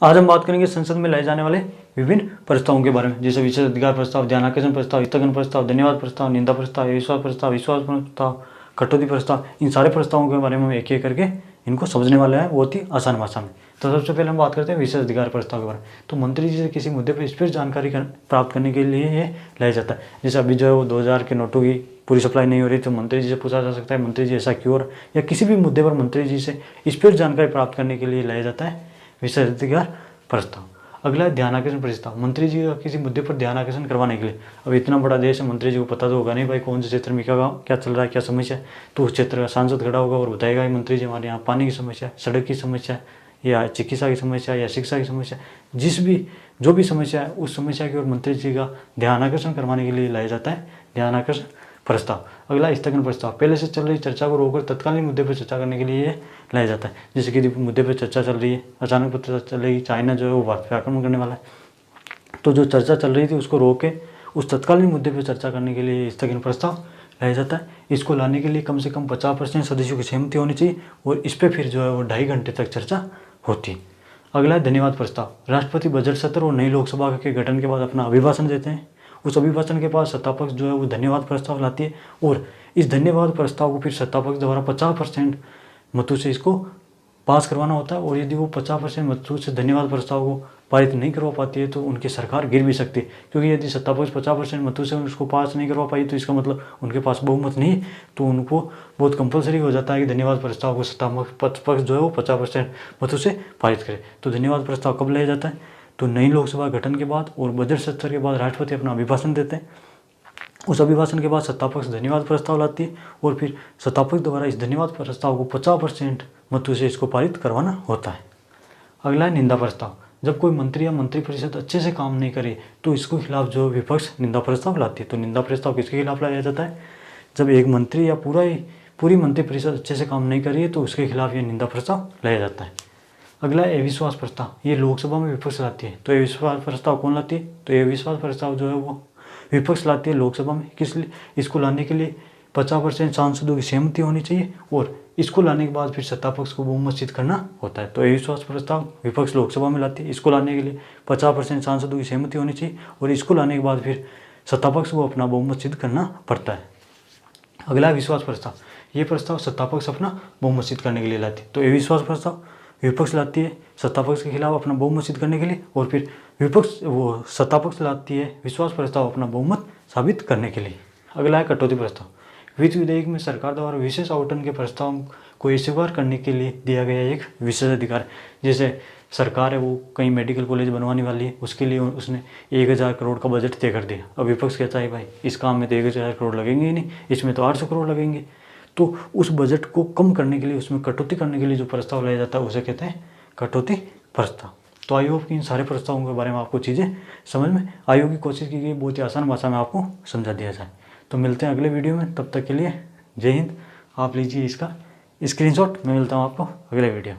आज हम बात करेंगे संसद में लाए जाने वाले विभिन्न प्रस्तावों के बारे में, जैसे विशेष अधिकार प्रस्ताव, ध्यानाकर्षण प्रस्ताव, स्थगन प्रस्ताव, धन्यवाद प्रस्ताव, निंदा प्रस्ताव, विश्वास प्रस्ताव, कटौती प्रस्ताव। इन सारे प्रस्तावों के बारे में हम एक एक करके इनको समझने वाले हैं बहुत ही आसान भाषा में। तो सबसे पहले हम बात करते हैं विशेष अधिकार प्रस्ताव के बारे में। तो मंत्री जी से किसी मुद्दे पर स्पष्ट जानकारी प्राप्त करने के लिए ये लाया जाता है। जैसे अभी जो है वो 2000 के नोटों की पूरी सप्लाई नहीं हो रही, तो मंत्री जी से पूछा जा सकता है मंत्री जी ऐसा क्यों हो रहा है, या किसी भी मुद्दे पर मंत्री जी से स्पष्ट जानकारी प्राप्त करने के लिए लाया जाता है विशेष अधिकार प्रस्ताव। अगला है ध्यानाकर्षण प्रस्ताव। मंत्री जी का किसी मुद्दे पर ध्यानाकर्षण करवाने के लिए, अब इतना बड़ा देश है, मंत्री जी को पता तो होगा नहीं भाई कौन से क्षेत्र में क्या चल रहा है, क्या समस्या है, तो उस क्षेत्र का सांसद खड़ा होगा और बताएगा कि मंत्री जी हमारे यहाँ पानी की समस्या है, सड़क की समस्या है, या चिकित्सा की समस्या है, या शिक्षा की समस्या है, जो भी समस्या है उस समस्या की ओर मंत्री जी का ध्यानाकर्षण करवाने के लिए लाया जाता है ध्यानाकर्षण प्रस्ताव। अगला स्थगन प्रस्ताव। पहले से चल रही चर्चा को रोककर तत्कालीन मुद्दे पर चर्चा करने के लिए लाया जाता है। जैसे कि मुद्दे पर चर्चा चल रही है, अचानक पता चल रही चाइना जो है वो भारत पर आक्रमण करने वाला है, तो जो चर्चा चल रही थी उसको रोक के उस तत्कालीन मुद्दे पर चर्चा करने के लिए स्थगन प्रस्ताव लाया जाता है। इसको लाने के लिए कम से कम 50% सदस्यों की सहमति होनी चाहिए और इस पर फिर जो है वो 2.5 घंटे तक चर्चा होती है। अगला है धन्यवाद प्रस्ताव। राष्ट्रपति बजट सत्र और नई लोकसभा के गठन के बाद अपना अभिभाषण देते हैं। उस अभिभाषण के बाद सत्तापक्ष जो है वो धन्यवाद प्रस्ताव लाती है और इस धन्यवाद प्रस्ताव को फिर सत्तापक्ष द्वारा 50% मतों से इसको पास करवाना होता है। और यदि वो 50% मतों से धन्यवाद प्रस्ताव को पारित नहीं करवा पाती है तो उनकी सरकार गिर भी सकती है, क्योंकि यदि सत्तापक्ष 50% मतों से उसको पास नहीं करवा पाई तो इसका मतलब उनके पास बहुमत नहीं, तो उनको बहुत कंपलसरी हो जाता है कि धन्यवाद प्रस्ताव को सत्तापक्ष जो है वो 50% मतों से पारित करे। तो धन्यवाद प्रस्ताव कब लाया जाता है, तो नई लोकसभा गठन के बाद और बजट सत्र के बाद राष्ट्रपति अपना अभिभाषण देते हैं। उस अभिभाषण के बाद सत्तापक्ष धन्यवाद प्रस्ताव लाती है और फिर सत्तापक्ष द्वारा इस धन्यवाद प्रस्ताव को 50% मतों से इसको पारित करवाना होता है। अगला है निंदा प्रस्ताव। जब कोई मंत्री या मंत्रिपरिषद अच्छे से काम नहीं करे तो इसके खिलाफ जो विपक्ष निंदा प्रस्ताव लाती है। तो निंदा प्रस्ताव किसके खिलाफ लाया जाता है, जब एक मंत्री या पूरी मंत्रिपरिषद अच्छे से काम नहीं कर रही है तो उसके खिलाफ ये निंदा प्रस्ताव लाया जाता है। अगला है अविश्वास प्रस्ताव। ये लोकसभा में विपक्ष लाती है। तो अविश्वास प्रस्ताव कौन लाती है, तो अविश्वास प्रस्ताव जो है वो विपक्ष लाती है लोकसभा में। किस लिए, इसको लाने के लिए 50% सांसदों की सहमति होनी चाहिए और इसको लाने के बाद फिर सत्तापक्ष को बहुमत सिद्ध करना होता है। तो अविश्वास प्रस्ताव विपक्ष लोकसभा में लाती है। इसको लाने के लिए 50% सांसदों की सहमति होनी चाहिए और इसको लाने के बाद फिर सत्तापक्ष को अपना बहुमत सिद्ध करना पड़ता है। अगला है विश्वास प्रस्ताव। ये प्रस्ताव सत्तापक्ष अपना बहुमत सिद्ध करने के लिए लाती है। तो अविश्वास प्रस्ताव विपक्ष लाती है सत्तापक्ष के खिलाफ अपना बहुमत सिद्ध करने के लिए और फिर सत्तापक्ष लाती है विश्वास प्रस्ताव अपना बहुमत साबित करने के लिए। अगला है कटौती प्रस्ताव। वित्त विधेयक में सरकार द्वारा विशेष आवंटन के प्रस्ताव को स्वीकार करने के लिए दिया गया एक विशेष अधिकार। जैसे सरकार है वो कहीं मेडिकल कॉलेज बनवाने वाली है, उसके लिए उसने 1000 करोड़ का बजट तय कर दिया। अब विपक्ष कहता है भाई इस काम में तो 1000 करोड़ लगेंगे ही नहीं, इसमें तो 800 करोड़ लगेंगे। तो उस बजट को कम करने के लिए, उसमें कटौती करने के लिए जो प्रस्ताव लाया जाता है उसे कहते हैं कटौती प्रस्ताव। तो आयोग की इन सारे प्रस्तावों के बारे में आपको चीज़ें समझ में आयोग की कोशिश की गई बहुत ही आसान भाषा में आपको समझा दिया जाए। तो मिलते हैं अगले वीडियो में, तब तक के लिए जय हिंद। आप लीजिए इसका स्क्रीनशॉट, मैं मिलता हूँ आपको अगले वीडियो।